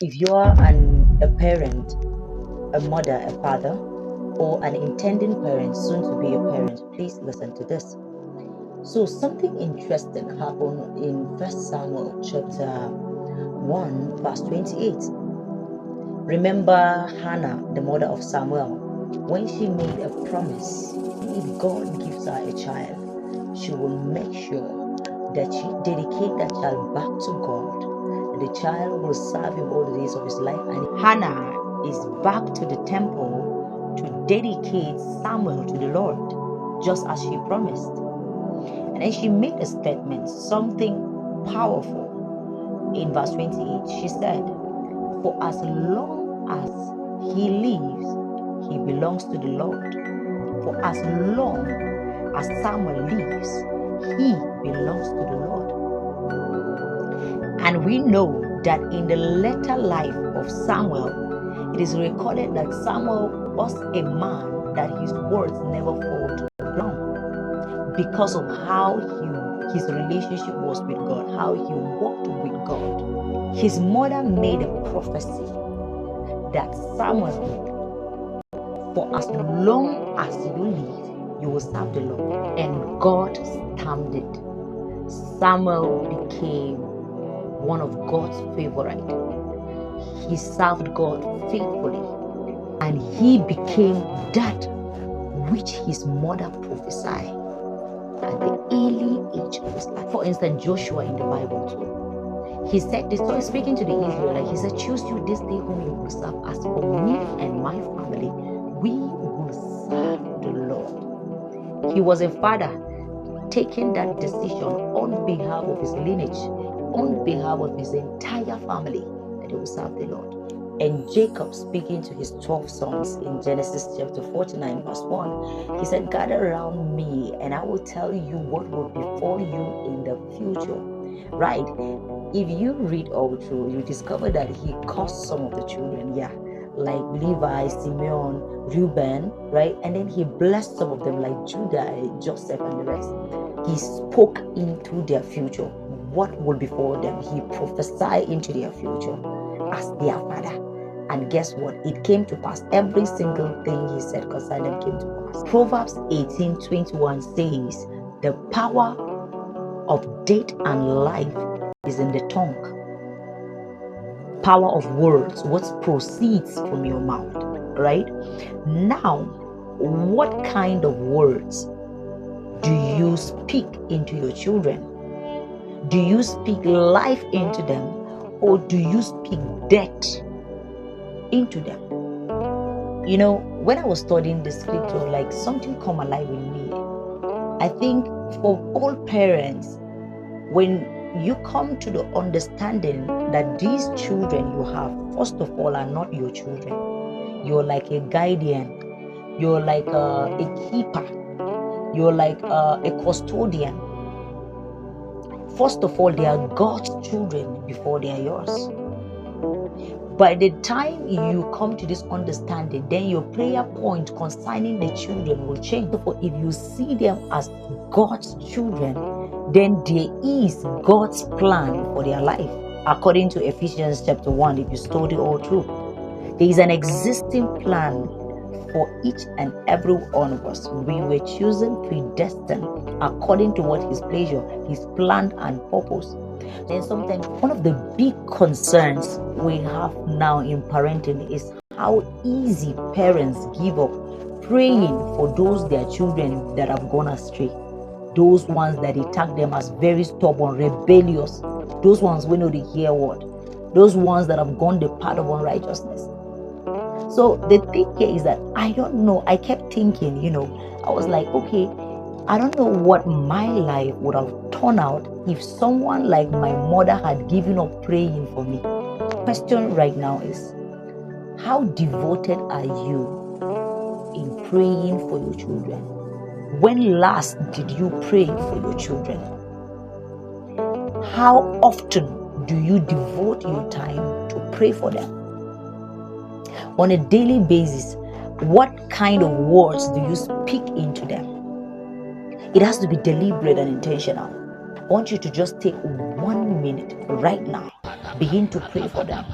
If you are a parent, a mother, a father, or an intending parent, soon to be a parent, please listen to this. So something interesting happened in First Samuel chapter 1, verse 28. Remember Hannah, the mother of Samuel, when she made a promise, if God gives her a child, she will make sure that she dedicate that child back to God. And the child will serve him all the days of his life. And Hannah is back to the temple to dedicate Samuel to the Lord, just as she promised. And then she made a statement, something powerful. In verse 28, she said, "For as long as he lives, he belongs to the Lord. For as long as Samuel lives, he belongs to the Lord." And we know that in the later life of Samuel, it is recorded that Samuel was a man that his words never fall to the ground because of how his relationship was with God, how he walked with God. His mother made a prophecy that Samuel, for as long as you live, you will serve the Lord. And God stamped it. Samuel became one of God's favorite. He served God faithfully, and he became that which his mother prophesied at the early age of his life. For instance, Joshua in the Bible too. He said this, so speaking to the Israelites, he said, "Choose you this day whom you will serve. As for me and my family, we will serve the Lord." He was a father taking that decision on behalf of his lineage, on behalf of his entire family, that he will serve the Lord. And Jacob, speaking to his 12 sons in Genesis chapter 49 verse 1, he said, "Gather around me and I will tell you what will befall you in the future." Right? If you read all through, you discover that he cursed some of the children, like Levi, Simeon, Reuben, right? And then he blessed some of them like Judah, Joseph, and the rest. He spoke into their future, what will befall them. He prophesied into their future as their father. And guess what? It came to pass. Every single thing he said concerning them came to pass. Proverbs 18:21 says, "The power of death and life is in the tongue." Power of words, what proceeds from your mouth, right? Now, what kind of words do you speak into your children? Do you speak life into them, or do you speak death into them? You know, when I was studying the scripture, like something come alive in me. I think for all parents, when you come to the understanding that these children you have, first of all, are not your children. You're like a guardian. You're like a keeper. You're like a custodian. First of all, they are God's children before they are yours. By the time you come to this understanding, then your prayer point concerning the children will change. So if you see them as God's children, then there is God's plan for their life. According to Ephesians chapter 1, if you study all through, there is an existing plan for each and every one of us. We were chosen, predestined, according to what His pleasure, His plan and purpose. Then sometimes one of the big concerns we have now in parenting is how easy parents give up praying for those their children that have gone astray. Those ones that they tag them as very stubborn, rebellious. Those ones we know the hear word. Those ones that have gone the path of unrighteousness. So the thing here is that I don't know. I kept thinking, I was like, okay, I don't know what my life would have turned out if someone like my mother had given up praying for me. The question right now is, how devoted are you in praying for your children? When last did you pray for your children? How often do you devote your time to pray for them? On a daily basis, what kind of words do you speak into them? It has to be deliberate and intentional. I want you to just take 1 minute right now. Begin to pray for them.